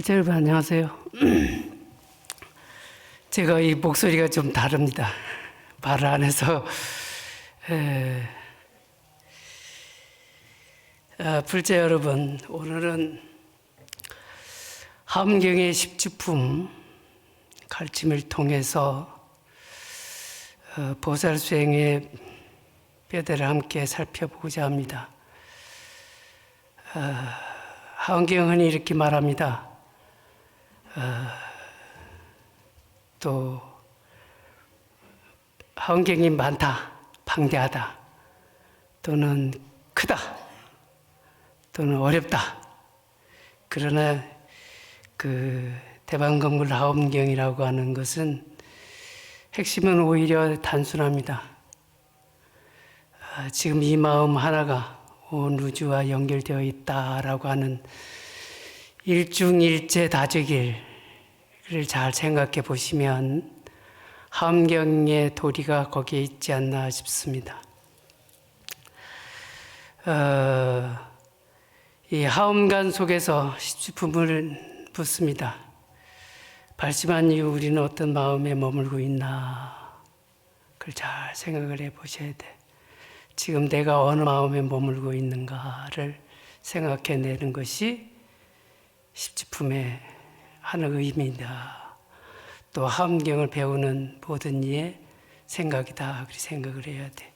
여러분 안녕하세요. 제가 이 목소리가 좀 다릅니다. 말 안 해서 불자 여러분, 오늘은 함경의 십주품 가르침을 통해서 보살 수행의 뼈대를 함께 살펴보고자 합니다. 함경은 이렇게 말합니다. 또 환경이 많다, 방대하다, 또는 크다, 또는 어렵다. 그러나 그 대방건굴 하엄경이라고 하는 것은 핵심은 오히려 단순합니다. 지금 이 마음 하나가 온 우주와 연결되어 있다라고 하는 일중일체 다재기를 잘 생각해 보시면 함경의 도리가 거기에 있지 않나 싶습니다. 이 하엄간 속에서 십주품을 묻습니다. 발심한 이후 우리는 어떤 마음에 머물고 있나, 그걸 잘 생각을 해 보셔야 돼. 지금 내가 어느 마음에 머물고 있는가를 생각해내는 것이 십주품의 하는 의미이다. 또 함경을 배우는 모든 이의 생각이다. 그렇게 생각을 해야 돼.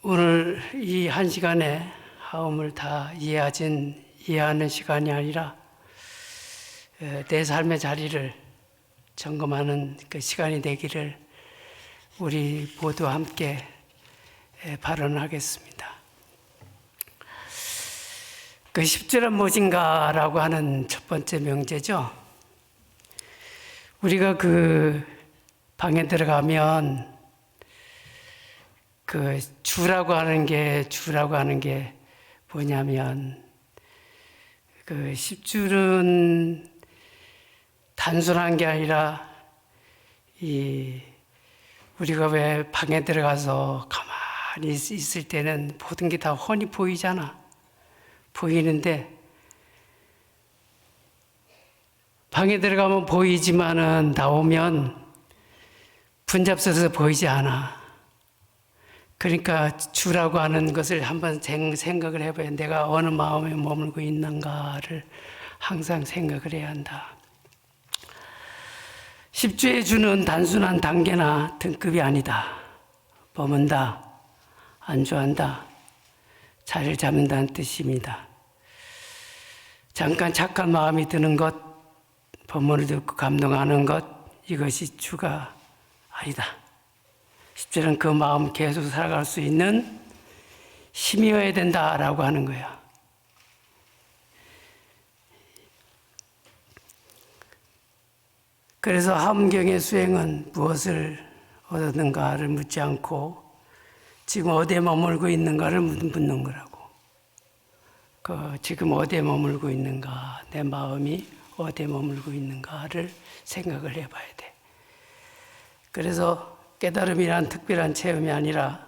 오늘 이 한 시간에 하엄을 다 이해하는 시간이 아니라 내 삶의 자리를 점검하는 그 시간이 되기를 우리 모두 함께 발언하겠습니다. 그 십주란 무엇인가라고 하는 첫 번째 명제죠. 우리가 그 방에 들어가면 그 주라고 하는 게 뭐냐면, 그 십주는 단순한 게 아니라 우리가 왜 방에 들어가서 가만히 있을 때는 모든 게 다 훤히 보이잖아. 보이는데 방에 들어가면 보이지만은 나오면 분잡서서 보이지 않아. 그러니까 주라고 하는 것을 한번 생각을 해봐야, 내가 어느 마음에 머물고 있는가를 항상 생각을 해야 한다. 십주의 주는 단순한 단계나 등급이 아니다. 머문다, 안주한다, 자리를 잡는다는 뜻입니다. 잠깐 착한 마음이 드는 것, 법문을 듣고 감동하는 것, 이것이 주가 아니다. 십주는 그 마음 계속 살아갈 수 있는 힘이어야 된다라고 하는 거야. 그래서 함경의 수행은 무엇을 얻었는가를 묻지 않고 지금 어디에 머물고 있는가를 묻는 거라고. 지금 어디에 머물고 있는가, 내 마음이 어디에 머물고 있는가를 생각을 해봐야 돼. 그래서 깨달음이란 특별한 체험이 아니라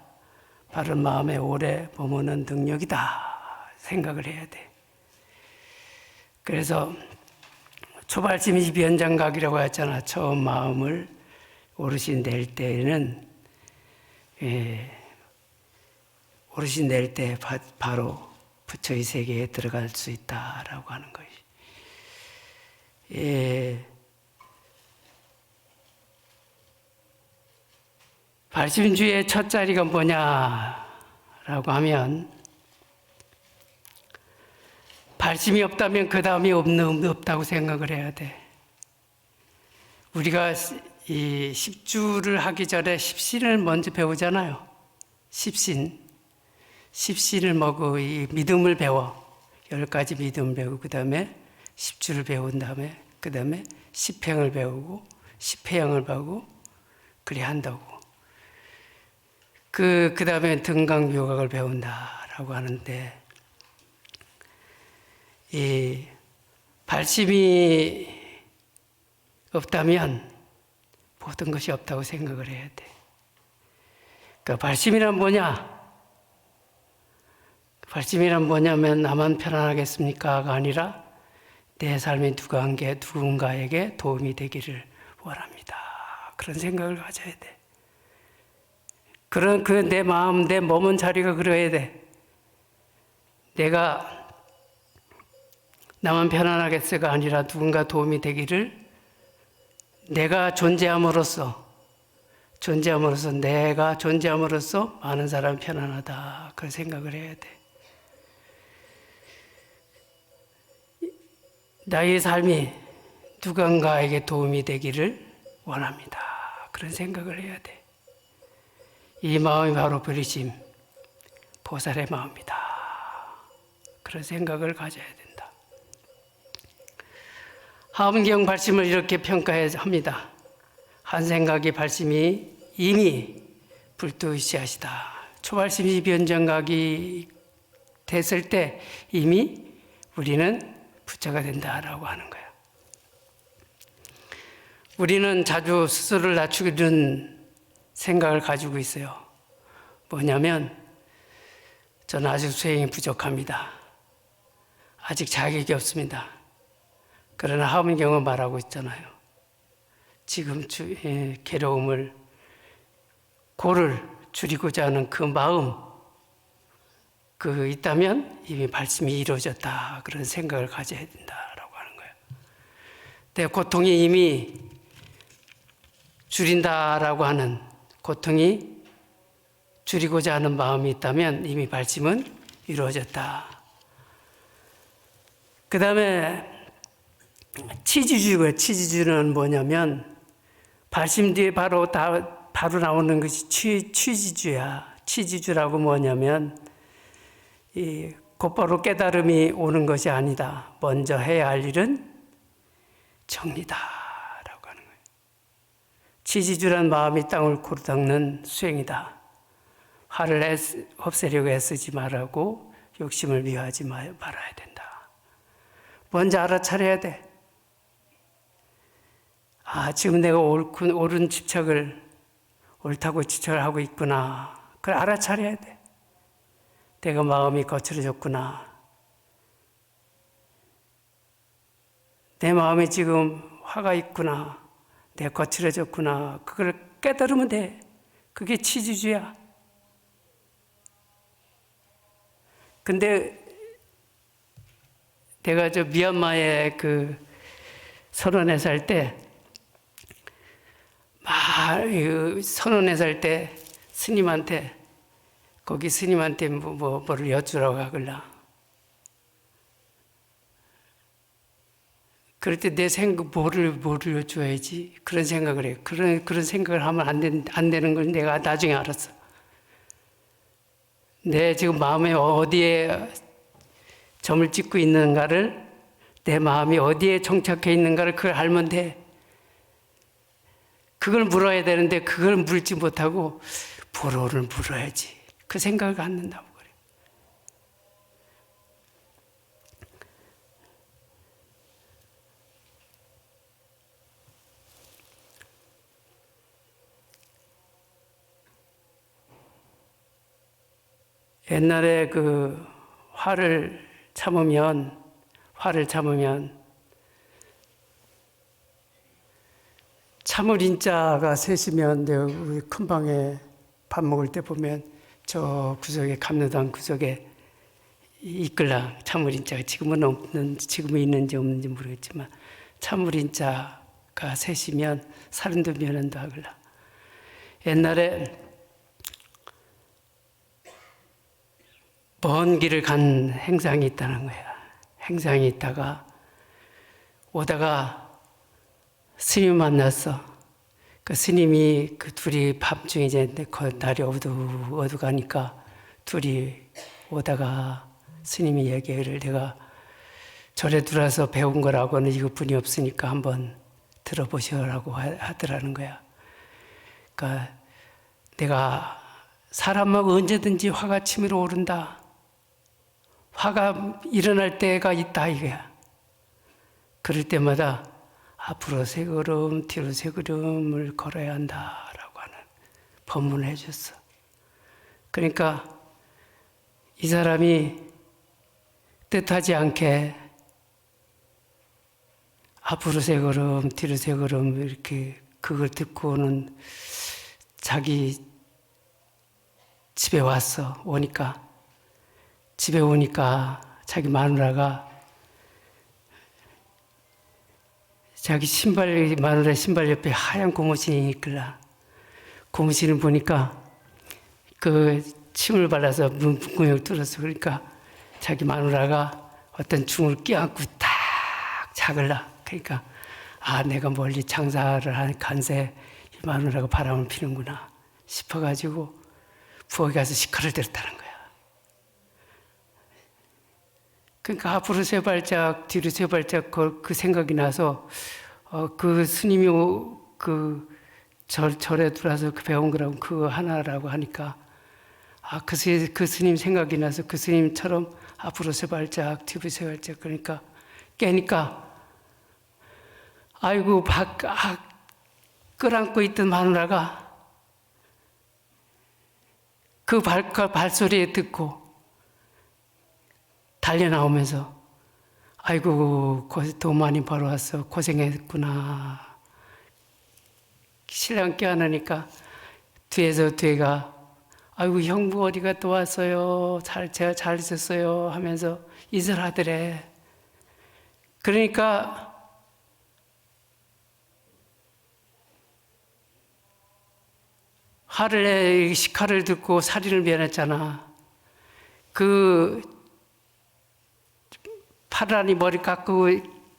바른 마음에 오래 머무는 능력이다 생각을 해야 돼. 그래서 초발심이 변장각이라고 했잖아. 처음 마음을 오롯이 낼 때는 오롯이 낼 때 바로 부처의 세계에 들어갈 수 있다라고 하는 것이. 발심주의 첫 자리가 뭐냐라고 하면, 발심이 없다면 그 다음이 없다고 생각을 해야 돼. 우리가 이 십주를 하기 전에 십신을 먼저 배우잖아요. 십신을 먹고 이 믿음을 배워. 10가지 믿음을 배우고, 그 다음에 십주를 배운 다음에, 그 다음에 십행을 배우고, 십회양을 배우고, 그래 한다고. 그 다음에 등강묘각을 배운다라고 하는데, 이 발심이 없다면 모든 것이 없다고 생각을 해야 돼. 발심이란 뭐냐? 발심이란 뭐냐면 나만 편안하겠습니까가 아니라 내 삶이 누군가에게 도움이 되기를 원합니다. 그런 생각을 가져야 돼. 그런 내 마음, 내 몸은 자리가 그래야 돼. 내가 나만 편안하겠어가 아니라 누군가 도움이 되기를, 내가 존재함으로써 내가 존재함으로써 많은 사람이 편안하다. 그런 생각을 해야 돼. 나의 삶이 누군가에게 도움이 되기를 원합니다. 그런 생각을 해야 돼. 이 마음이 바로 부르심, 보살의 마음이다. 그런 생각을 가져야 된다. 하엄경 발심을 이렇게 평가합니다. 한 생각이 발심이 이미 불투시하시다. 초발심이 변정각이 됐을 때 이미 우리는 부처가 된다라고 하는 거야. 우리는 자주 스스로를 낮추는 생각을 가지고 있어요. 뭐냐면 저는 아직 수행이 부족합니다. 아직 자격이 없습니다. 그러나 하엄경은 말하고 있잖아요. 지금 괴로움을, 고를 줄이고자 하는 그 마음, 있다면 이미 발심이 이루어졌다. 그런 생각을 가져야 된다라고 하는 거예요. 내 고통이 이미 줄인다라고 하는, 고통이 줄이고자 하는 마음이 있다면 이미 발심은 이루어졌다. 그 다음에 치지주는 뭐냐면 발심 뒤에 바로 나오는 것이 취지주야. 취지주라고 뭐냐면 곧바로 깨달음이 오는 것이 아니다. 먼저 해야 할 일은 정리다라고 하는 거예요. 취지주란 마음이 땅을 고루 닦는 수행이다. 화를 없애려고 애쓰지 말라고 욕심을 미워하지 말아야 된다. 먼저 알아차려야 돼. 지금 내가 옳은 집착을, 옳다고 집착을 하고 있구나. 그걸 알아차려야 돼. 내가 마음이 거칠어졌구나. 내 마음에 지금 화가 있구나. 내가 거칠어졌구나. 그걸 깨달으면 돼. 그게 치지주야. 근데 내가 미얀마에 34살 때, 34살 때 스님한테, 거기 스님한테 뭐를 여쭈라고 하길라. 그럴 때 내 생각, 뭐를 여쭈어야지? 그런 생각을 해요. 그런 생각을 하면 안 되는 걸 내가 나중에 알았어. 내 지금 마음에 어디에 점을 찍고 있는가를, 내 마음이 어디에 정착해 있는가를 그걸 알면 돼. 그걸 물어야 되는데 그걸 물지 못하고 불호를 물어야지. 그 생각을 갖는다고 그래요. 옛날에 화를 참으면 참을 인자가 셋이면 내가 우리 큰 방에 밥 먹을 때 보면 저 구석에, 감로당 구석에 있걸라. 참을 인자가 지금은 있는지 없는지 모르겠지만 참을 인자가 셋이면 살인도 면한도 하걸라. 옛날에 먼 길을 간 행상이 있다는 거야. 행상이 있다가 오다가 스님 만났어. 그 스님이 둘이 밤중에 이제 날이 어두가니까 둘이 오다가 스님이 얘기를, 내가 절에 들어와서 배운 거라고는 이것뿐이 없으니까 한번 들어보시라고 하더라는 거야. 그러니까 내가 사람하고 언제든지 화가 치밀어 오른다. 화가 일어날 때가 있다 이거야. 그럴 때마다 앞으로 세 걸음, 뒤로 세 걸음을 걸어야 한다라고 하는 법문을 해줬어. 그러니까 이 사람이 뜻하지 않게 앞으로 세 걸음, 뒤로 세 걸음 이렇게 그걸 듣고는 자기 집에 오니까 자기 마누라가 자기 마누라 신발 옆에 하얀 고무신이 있길라 고무신을 보니까 그 침을 발라서 문구멍을 뚫었어. 그러니까 자기 마누라가 어떤 중을 껴안고 딱 작을라. 그러니까 내가 멀리 장사를 한 간새 이 마누라가 바람을 피는구나 싶어가지고 부엌에 가서 시커를 들었다는 거야. 그러니까 앞으로 세 발짝 뒤로 세 발짝 그 생각이 나서 그 스님이 그 절에 들어와서 배운 거라고 그거 하나라고 하니까 그 스님 생각이 나서 그 스님처럼 앞으로 세 발짝 뒤로 세 발짝 그러니까 깨니까 아이고 끌안고 있던 마누라가 그 발소리 듣고 달려 나오면서 아이고 돈 많이 벌어왔어 고생했구나. 신랑 껴안으니까 뒤가 아이고 형부 어디 갔다 왔어요. 제가 잘 있었어요 하면서 인사를 하더래. 그러니까 시칼을 듣고 살인을 면했잖아. 그 파란이 머리 깎고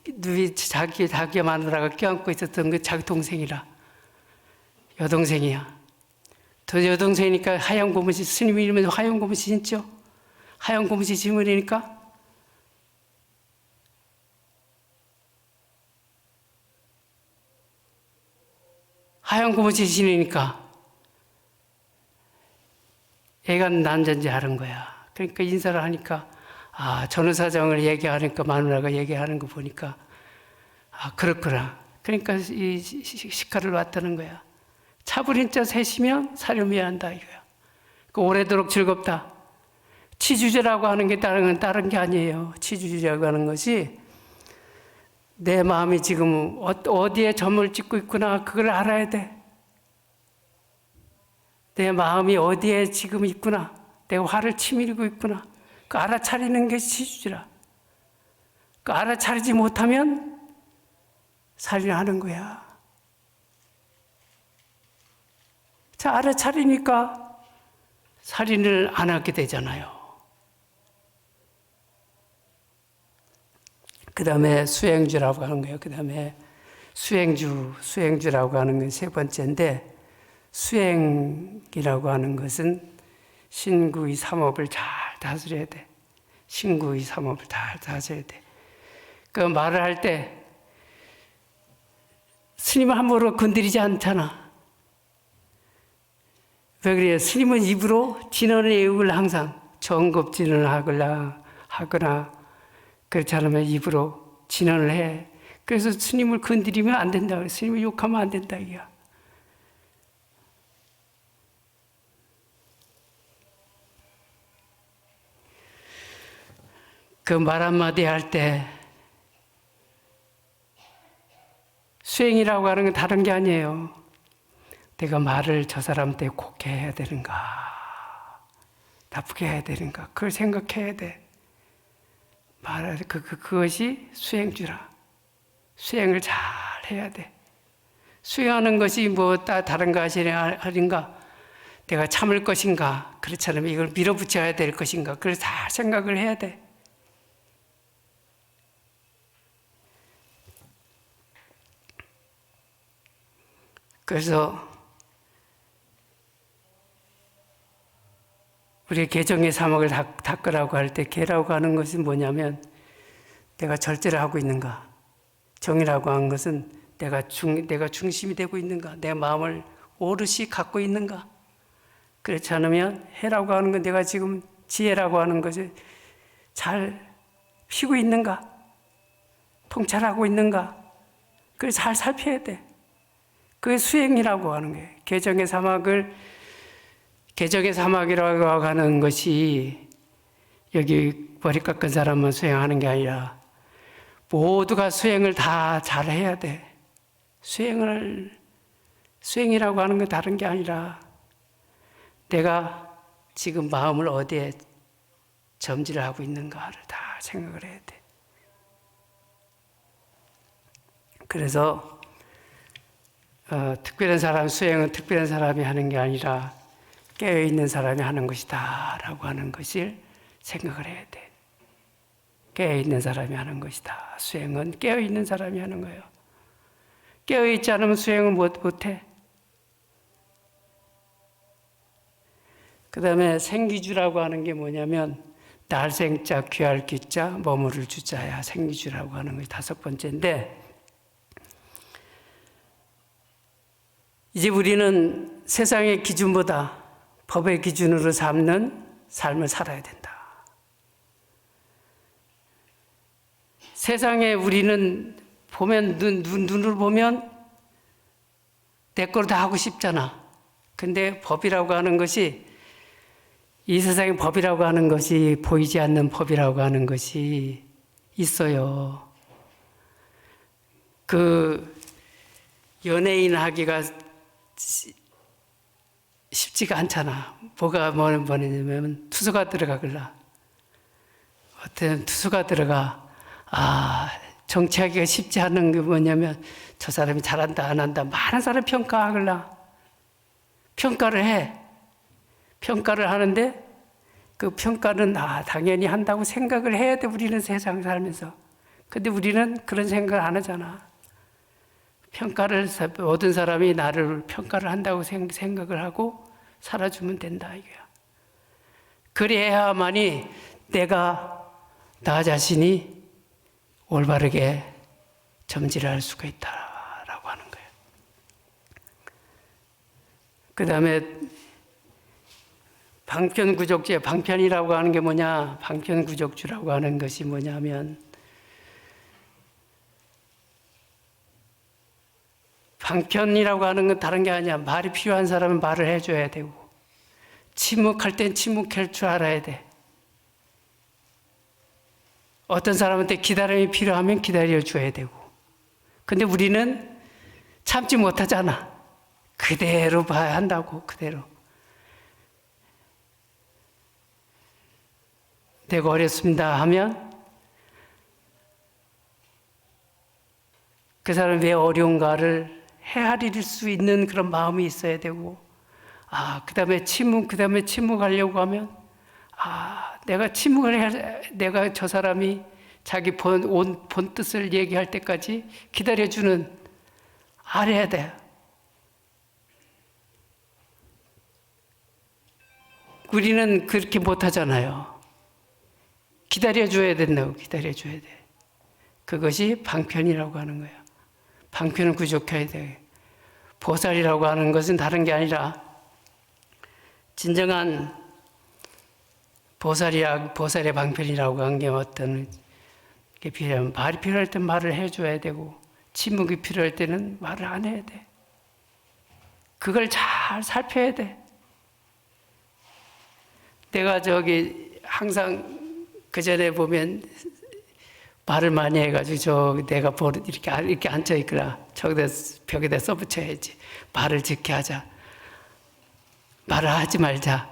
누이 자기 마누라가 껴안고 있었던 그 자기 동생이라. 여동생이야. 더 여동생이니까 하얀 고무신, 스님 이름은 하얀 고무신 신죠? 하얀 고무신 신으니까 하얀 고무신 신으니까 애가 난전지 하는 거야. 그러니까 인사를 하니까 전후사정을 얘기하니까 마누라가 얘기하는 거 보니까 그렇구나. 그러니까 이 시칼을 왔다는 거야. 차부린 자 셋이면 사료미야 한다 이거야. 그 오래도록 즐겁다. 치주제라고 하는 게 다른 게 아니에요. 치주제라고 하는 것이 내 마음이 지금 어디에 점을 찍고 있구나 그걸 알아야 돼. 내 마음이 어디에 지금 있구나. 내가 화를 치밀고 있구나. 그 알아차리는 게 치주제라. 그 알아차리지 못하면 살인하는 거야. 자, 알아차리니까 살인을 안 하게 되잖아요. 그 다음에 수행주라고 하는 거예요. 그 다음에 수행주라고 하는 건 세 번째인데, 수행이라고 하는 것은 신구의 삼업을 잘 다스려야 돼. 신구의 삼업을 잘 다스려야 돼. 그 말을 할 때 스님을 함부로 건드리지 않잖아. 왜 그래요? 스님은 입으로 진언의 의욕을 항상 정겁진언을 하거나 그렇지 않으면 입으로 진언을 해. 그래서 스님을 건드리면 안 된다. 스님을 욕하면 안 된다 이거야. 그 말 한마디 할 때 수행이라고 하는 건 다른 게 아니에요. 내가 말을 저 사람한테 곱게 해야 되는가 나쁘게 해야 되는가 그걸 생각해야 돼. 그것이 수행주라. 수행을 잘 해야 돼. 수행하는 것이 다른 것이 아닌가 내가 참을 것인가 그렇지 않으면 이걸 밀어붙여야 될 것인가 그걸 다 생각을 해야 돼. 그래서 우리 개정의 사목을 닦으라고 할 때 개라고 하는 것은 뭐냐면 내가 절제를 하고 있는가. 정이라고 하는 것은 내가 중심이 되고 있는가. 내 마음을 오롯이 갖고 있는가. 그렇지 않으면 해라고 하는 건 내가 지금 지혜라고 하는 것을 잘 피고 있는가. 통찰하고 있는가. 그걸 잘 살펴야 돼. 그게 수행이라고 하는 거예요. 개정의 사막을 개정의 사막이라고 하는 것이 여기 머리 깎은 사람만 수행하는 게 아니라 모두가 수행을 다 잘해야 돼. 수행이라고 하는 건 다른 게 아니라 내가 지금 마음을 어디에 점지를 하고 있는가를 다 생각을 해야 돼. 그래서 특별한 사람 수행은 특별한 사람이 하는 게 아니라 깨어있는 사람이 하는 것이다 라고 하는 것을 생각을 해야 돼. 깨어있는 사람이 하는 것이다. 수행은 깨어있는 사람이 하는 거예요. 깨어있지 않으면 수행을 못해. 그 다음에 생기주라고 하는 게 뭐냐면 날생자, 귀할 귀자, 머무를 주자야 생기주라고 하는 것이 5번째인데, 이제 우리는 세상의 기준보다 법의 기준으로 삼는 삶을 살아야 된다. 세상에 우리는 보면 눈으로 보면 내 거로 다 하고 싶잖아. 근데 법이라고 하는 것이, 이 세상의 법이라고 하는 것이 보이지 않는 법이라고 하는 것이 있어요. 그 연예인 하기가 쉽지가 않잖아. 뭐냐면 투수가 들어가길라. 어떤 투수가 들어가, 정치하기가 쉽지 않은 게 뭐냐면 저 사람이 잘한다 안 한다 많은 사람 평가하길라. 평가를 해. 평가를 하는데 그 평가는 당연히 한다고 생각을 해야 돼. 우리는 세상 살면서. 근데 우리는 그런 생각을 안 하잖아. 모든 사람이 나를 평가를 한다고 생각을 하고 살아주면 된다 이거야. 그래야만이 내가 나 자신이 올바르게 점지를 할 수가 있다라고 하는 거예요. 그 다음에 방편구족주의, 방편이라고 하는 게 뭐냐, 방편구족주라고 하는 것이 뭐냐면, 방편이라고 하는 건 다른 게 아니야. 말이 필요한 사람은 말을 해줘야 되고, 침묵할 땐 침묵할 줄 알아야 돼. 어떤 사람한테 기다림이 필요하면 기다려줘야 되고. 근데 우리는 참지 못하잖아. 그대로 봐야 한다고, 그대로. 내가 어렵습니다 하면 그 사람이 왜 어려운가를 헤아릴 수 있는 그런 마음이 있어야 되고, 그 다음에 침묵하려고 하면, 내가 저 사람이 자기 본 뜻을 얘기할 때까지 기다려주는, 알아야 돼. 우리는 그렇게 못하잖아요. 기다려줘야 된다고, 기다려줘야 돼. 그것이 방편이라고 하는 거예요. 방편을 구족해야 돼. 보살이라고 하는 것은 다른 게 아니라, 진정한 보살의 방편이라고 하는 게 어떤 게 필요하면, 말이 필요할 땐 말을 해줘야 되고, 침묵이 필요할 때는 말을 안 해야 돼. 그걸 잘 살펴야 돼. 내가 항상 그 전에 보면 말을 많이 해가지고 내가 이렇게 앉아 있거나 저기다 벽에다 써붙여야지. 말을 짓게 하자. 말을 하지 말자.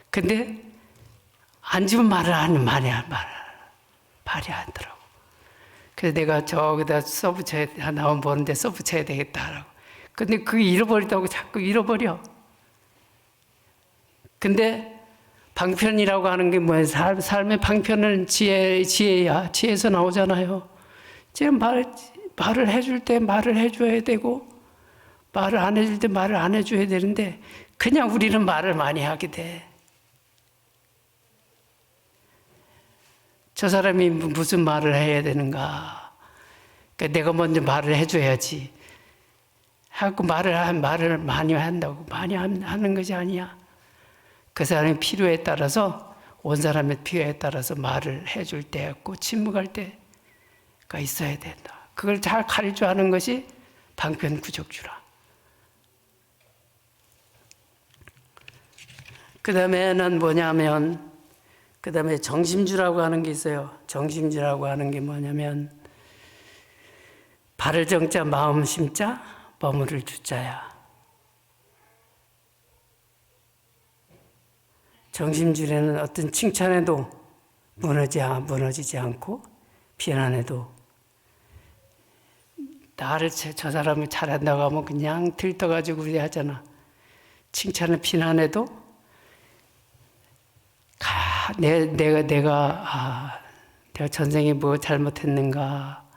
근데 앉으면 말이 안 더라고. 그래서 내가 저기다 써붙여야, 나온 보는데 써붙여야 되겠다라고. 근데 그게 잃어버리다고 자꾸 잃어버려. 근데 방편이라고 하는 게 뭐예요? 삶의 방편은 지혜야. 지혜에서 나오잖아요. 지금 말을 해줄 때 말을 해줘야 되고, 말을 안 해줄 때 말을 안 해줘야 되는데, 그냥 우리는 말을 많이 하게 돼. 저 사람이 무슨 말을 해야 되는가. 그러니까 내가 먼저 말을 해줘야지. 하고 말을 많이 한다고. 많이 하는 것이 아니야. 그 사람의 필요에 따라서, 온 사람의 필요에 따라서 말을 해줄 때 있고, 침묵할 때가 있어야 된다. 그걸 잘 가르쳐 하는 것이 방편구족주라. 그 그 다음에는 뭐냐면, 그 다음에 정심주라고 하는 게 있어요. 정심주라고 하는 게 뭐냐면, 발을 정자, 마음 심자, 머무를 주자야. 정심주에는 어떤 칭찬에도 무너지지 않고, 비난해도 나를 저 사람이 잘한다고 하면 그냥 들떠가지고 그래 하잖아. 칭찬을 비난해도 내가 전생에 뭐 잘못했는가,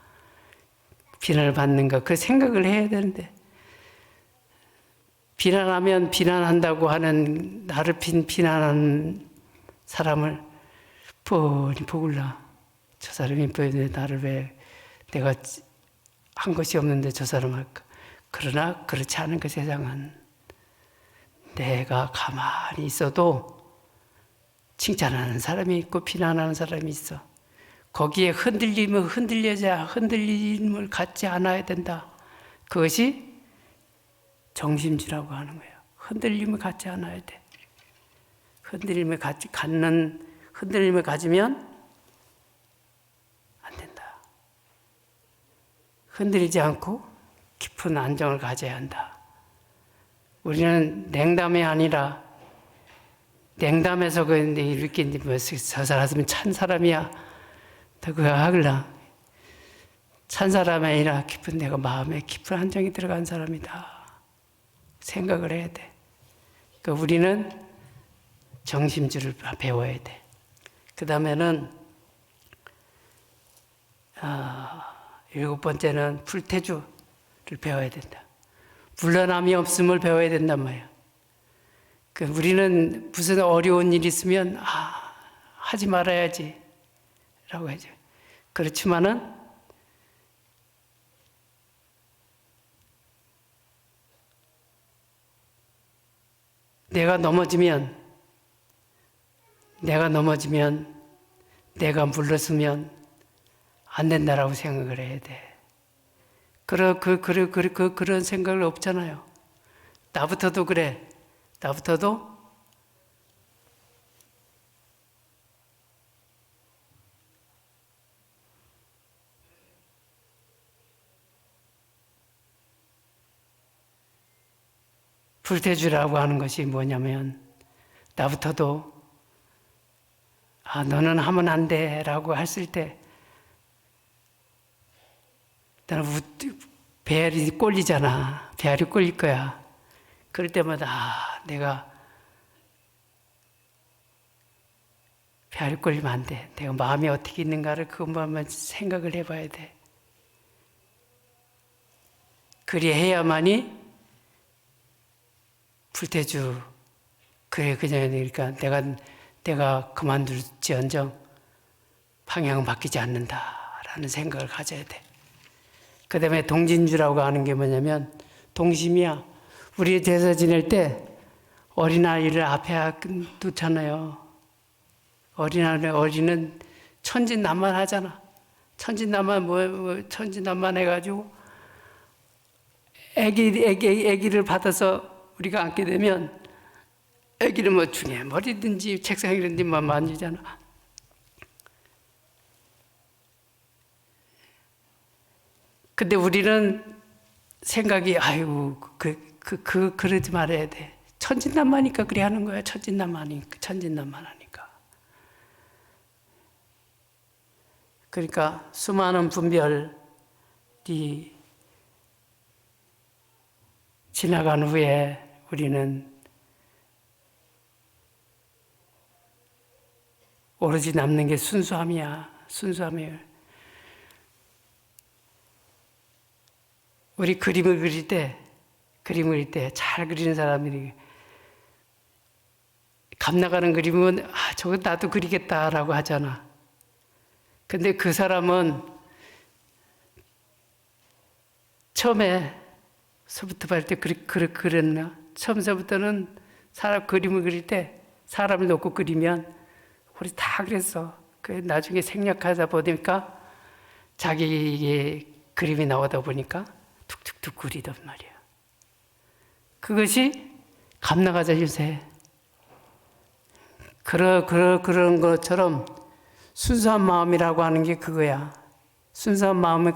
비난을 받는가, 그 생각을 해야 되는데, 비난하면 비난한다고 하는, 나를 비난하는 사람을 뻔히 보글라. 저 사람이 나를 왜 내가 한 것이 없는데 저 사람 할까. 그러나 그렇지 않은 그 세상은 내가 가만히 있어도 칭찬하는 사람이 있고 비난하는 사람이 있어. 거기에 흔들림을 갖지 않아야 된다. 그것이 정심주라고 하는 거예요. 흔들림을 갖지 않아야 돼. 흔들림을 가지면 안 된다. 흔들리지 않고 깊은 안정을 가져야 한다. 우리는 냉담이 아니라, 냉담해서 이렇게 저 사람은 찬 사람이야. 그거 하글라. 찬 사람이 아니라 깊은 내가 마음에 깊은 안정이 들어간 사람이다. 생각을 해야 돼. 그러니까 우리는 정심주를 배워야 돼. 그 다음에는 7번째는 불태주를 배워야 된다. 물러남이 없음을 배워야 된단 말이야. 우리는 무슨 어려운 일 있으면 하지 말아야지 라고 하죠. 그렇지만은 내가 넘어지면, 내가 물러서면 안 된다라고 생각을 해야 돼. 그런 생각을 없잖아요. 나부터도 그래. 나부터도 불태주라고 하는 것이 뭐냐면, 나부터도 너는 하면 안 돼 라고 했을 때 나는 배알이 꼴리잖아. 배알이 꼴릴 거야. 그럴 때마다 내가 배알이 꼴리면 안 돼. 내가 마음이 어떻게 있는가를 그것만 생각을 해봐야 돼. 그리해야만이 불태주. 그러니까 내가 그만둘지언정 방향은 바뀌지 않는다라는 생각을 가져야 돼. 그 다음에 동진주라고 하는 게 뭐냐면, 동심이야. 우리 제사 지낼 때 어린아이를 앞에 두잖아요. 어린은 천진난만 하잖아. 천진난만 해가지고 애기를 받아서 우리가 안게 되면 애기를 중에 머리든지 책상이든지 만지잖아. 근데 우리는 생각이 그러지 말아야 돼. 천진난만이니까 그래 하는 거야. 천진난만하니까. 그러니까 수많은 분별이 지나간 후에 우리는 오로지 남는 게 순수함이야. 순수함이에요. 우리 그림을 그릴 때 잘 그리는 사람들이 감 나가는 그림은 저거 나도 그리겠다라고 하잖아. 근데 그 사람은 처음에서부터 볼 때 그랬나? 처음서부터는 사람 그림을 그릴 때 사람을 놓고 그리면 우리 다 그랬어. 나중에 생략하다 보니까 자기의 그림이 나오다 보니까 툭툭툭 그리단 말이야. 그것이 감나가자 유세. 그런 것처럼 순수한 마음이라고 하는 게 그거야. 순수한 마음을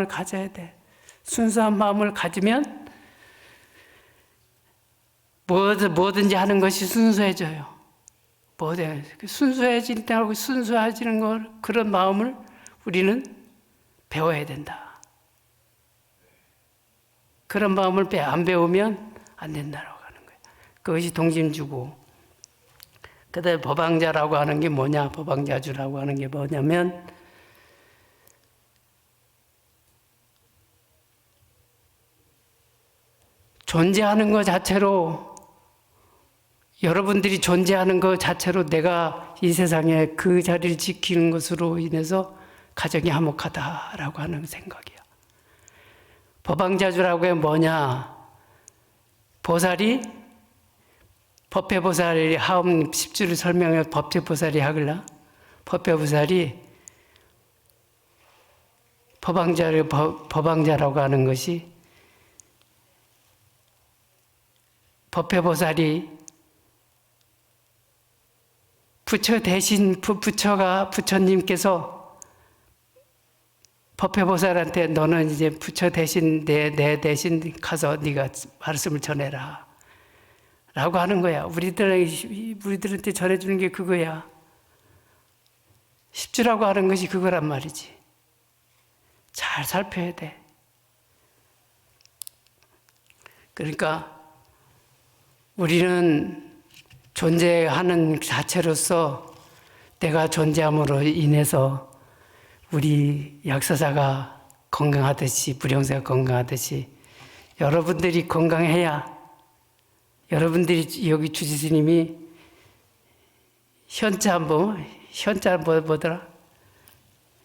가져야 돼. 순수한 마음을 가지면 뭐든지 하는 것이 순수해져요. 순수해질 때하고 순수해지는 걸, 그런 마음을 우리는 배워야 된다. 그런 마음을 안 배우면 안 된다라고 하는 거예요. 그것이 동심주고, 그 다음에 법왕자라고 하는 게 뭐냐? 법왕자주라고 하는 게 뭐냐면, 존재하는 것 자체로, 여러분들이 존재하는 것 자체로 내가 이 세상에 그 자리를 지키는 것으로 인해서 가정이 화목하다라고 하는 생각이야. 법왕자주라고 해 뭐냐? 보살이, 법회보살이 하음 10주를 설명해 법회보살이 하길라? 법회보살이 법왕자라고 하는 것이, 법회보살이 부처님께서 법회보살한테 너는 이제 부처 대신 내 대신 가서 네가 말씀을 전해라 라고 하는 거야. 우리들한테 전해주는 게 그거야. 십주라고 하는 것이 그거란 말이지. 잘 살펴야 돼. 그러니까 우리는 존재하는 자체로서 내가 존재함으로 인해서 우리 약사자가 건강하듯이, 무령사가 건강하듯이 여러분들이 건강해야, 여러분들이 여기 주지스님이 현자 뭐더라?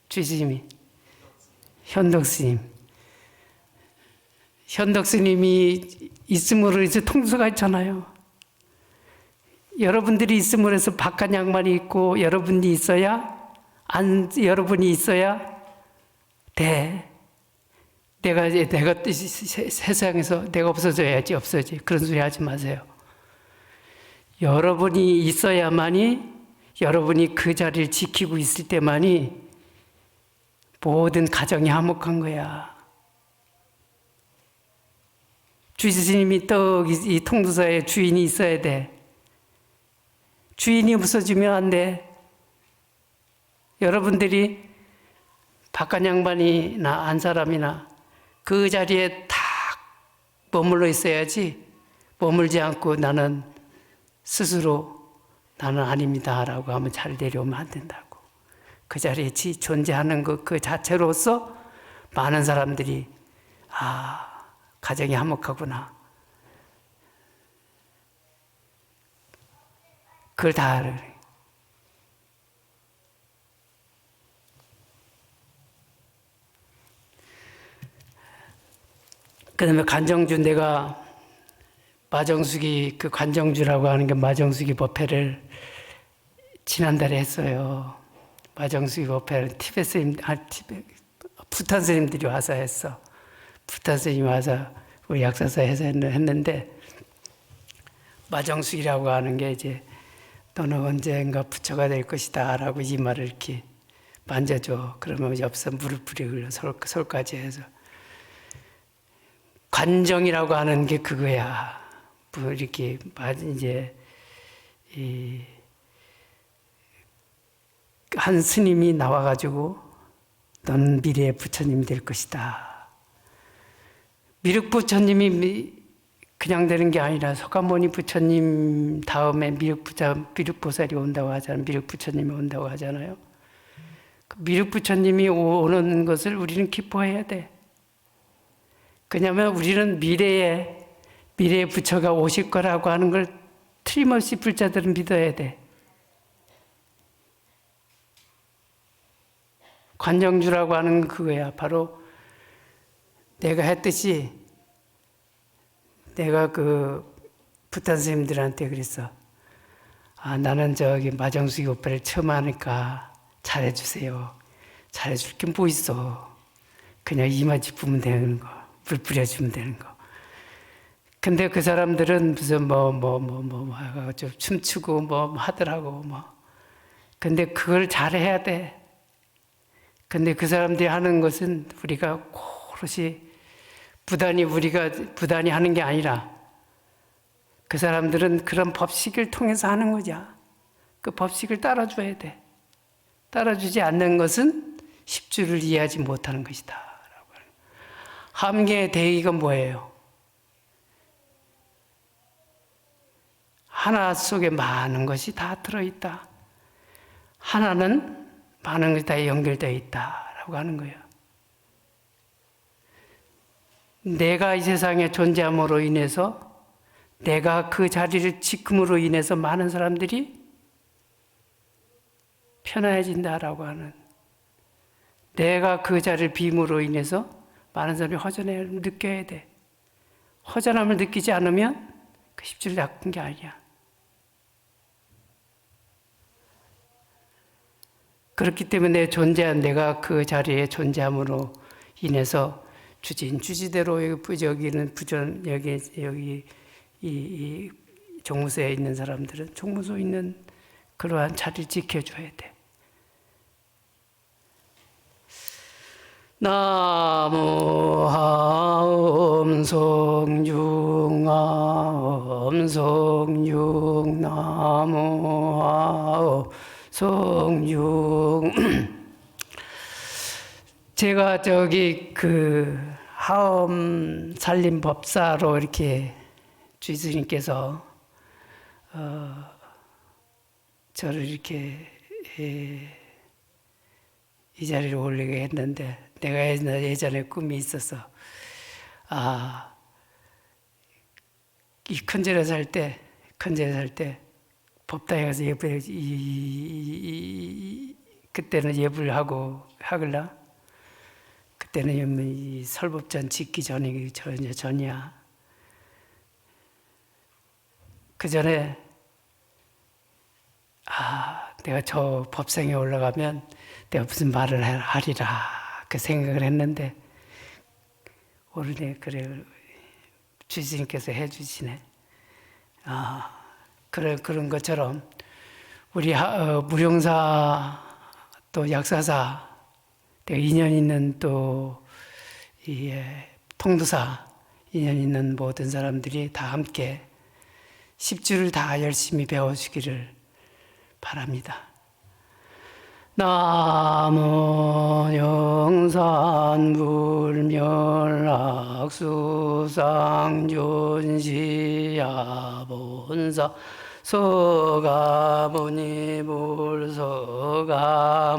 주지스님이 현덕스님이 있음으로 해서 통수가 있잖아요. 여러분들이 있음으로 해서 바깥 양말이 있고 여러분이 있어야 돼. 내가 세상에서 내가 없어져야지. 그런 소리 하지 마세요. 여러분이 있어야만이, 여러분이 그 자리를 지키고 있을 때만이 모든 가정이 화목한 거야. 주지스님이 또 이 통도사의 주인이 있어야 돼. 주인이 없어지면 안 돼. 여러분들이 바깥 양반이나 안 사람이나 그 자리에 딱 머물러 있어야지, 머물지 않고 나는 스스로 나는 아닙니다 라고 하면 잘 내려오면 안 된다고. 그 자리에 존재하는 것 그 자체로서 많은 사람들이 가정이 화목하구나. 그걸 다 알아요. 그 다음에 관정주, 내가 마정숙이, 그 관정주라고 하는 게 마정숙이 법회를 지난달에 했어요. 마정숙이 법회를 부탄 스님들이 와서 했어. 부탄 스님이 와서 우리 약사사 해서 했는데, 마정숙이라고 하는 게 이제 너는 언젠가 부처가 될 것이다 라고 이 말을 이렇게 만져줘. 그러면 옆서 무릎 뿌리고 솔까지 해서. 관정이라고 하는 게 그거야. 뭐 이렇게 이제 한 스님이 나와가지고 너는 미래의 부처님이 될 것이다. 미륵부처님이 그냥 되는 게 아니라 석가모니 부처님 다음에 미륵보살이 온다고 하잖아요. 미륵부처님이 온다고 하잖아요. 그 미륵부처님이 오는 것을 우리는 기뻐해야 돼. 왜냐하면 우리는 미래의 부처가 오실 거라고 하는 걸 틀림없이 불자들은 믿어야 돼. 관정주라고 하는 건 그거야. 바로 내가 했듯이, 내가 그 부탄 스님들한테 그랬어. 나는 저기 마정숙이 오빠를 처음 하니까 잘해주세요. 잘해줄 게 뭐 있어. 그냥 이마 짚으면 되는 거, 물 뿌려주면 되는 거. 근데 그 사람들은 무슨 좀 춤추고 하더라고 근데 그걸 잘해야 돼. 근데 그 사람들이 하는 것은 우리가 오롯이 부단히 하는 게 아니라 그 사람들은 그런 법칙을 통해서 하는 거죠. 그 법칙을 따라줘야 돼. 따라주지 않는 것은 10주를 이해하지 못하는 것이다. 함경의 대의가 뭐예요? 하나 속에 많은 것이 다 들어있다. 하나는 많은 것이 다 연결되어 있다라고 하는 거예요. 내가 이 세상에 존재함으로 인해서 내가 그 자리를 지킴으로 인해서 많은 사람들이 편안해진다라고 하는, 내가 그 자리를 빔으로 인해서 많은 사람이 허전함을 느껴야 돼. 허전함을 느끼지 않으면 그 10주를 낚은 게 아니야. 그렇기 때문에 내가 그 자리에 존재함으로 인해서 주진주지대로 여기는 부전 여기 이 종무소에 있는 사람들은 종무소에 있는 그러한 자리를 지켜줘야 돼. 나무 하엄성중 하엄성중 나무 하엄성중 제가 그 하엄 살림법사로 이렇게 주스님께서 저를 이렇게 이 자리에 올리게 했는데, 내가 예전에 꿈이 있어서 이 큰절에 살 때 법당에 가서 그때는 예불 하길라. 그때는 이 설법전 짓기 전이야. 그 전에 내가 저 법상에 올라가면 내가 무슨 말을 하리라 그 생각을 했는데, 오늘에 그래 주님께서 해주시네. 그런 것처럼 우리 무령사 또 약사사, 내가 인연 있는 또 통도사 인연 있는 모든 사람들이 다 함께 10주를 다 열심히 배워주기를 바랍니다. 나무 영산불멸락수상존시야본사 서가모니불서가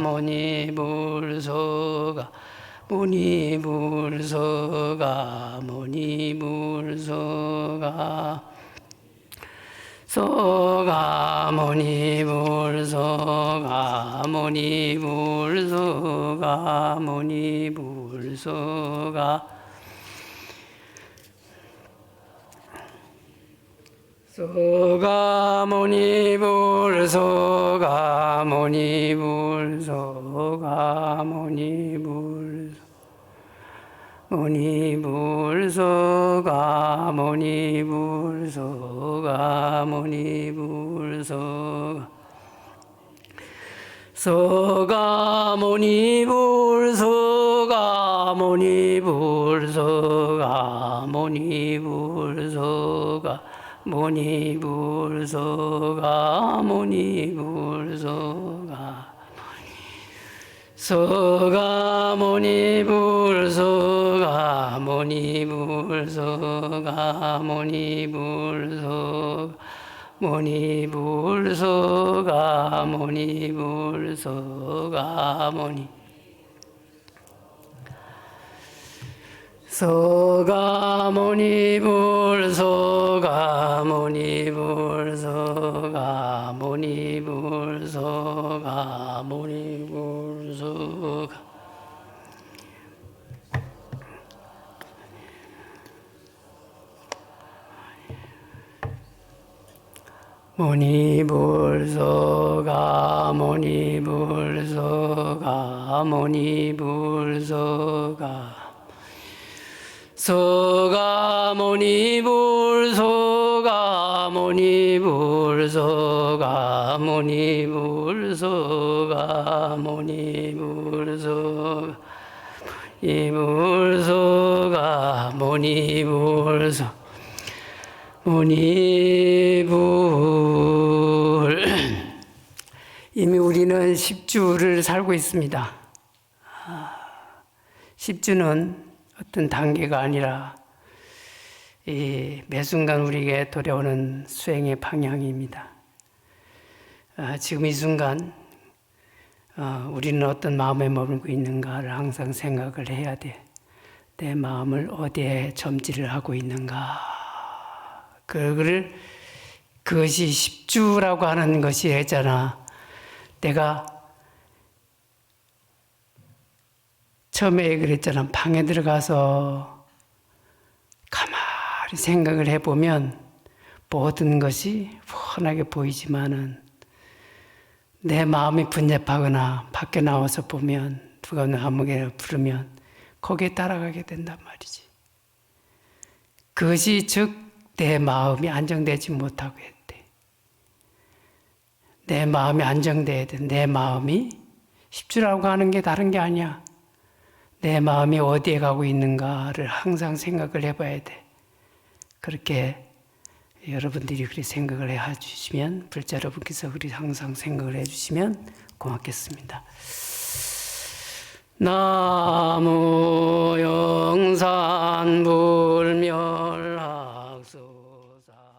서가모니불 서가모니불 서가모니불 서가모니불 서가모니불 서가모니불 서가모니불 이미 우리는 10주를 살고 있습니다. 10주는 어떤 단계가 아니라 매 순간 우리에게 돌아오는 수행의 방향입니다. 지금 이 순간 우리는 어떤 마음에 머물고 있는가를 항상 생각을 해야 돼. 내 마음을 어디에 점지를 하고 있는가. 그것이 10주라고 하는 것이 했잖아. 내가 처음에 그랬잖아. 방에 들어가서 가만히 생각을 해보면 모든 것이 훤하게 보이지만은 내 마음이 분잡하거나 밖에 나와서 보면 누가 아무개나 부르면 거기에 따라가게 된단 말이지. 그것이 즉 내 마음이 안정되지 못하고 했대. 내 마음이 안정돼야 돼. 내 마음이 10주라고 하는 게 다른 게 아니야. 내 마음이 어디에 가고 있는가를 항상 생각을 해봐야 돼. 그렇게 여러분들이 그렇게 생각을 해주시면, 불자 여러분께서 그렇게 항상 생각을 해주시면 고맙겠습니다. 나무 영산부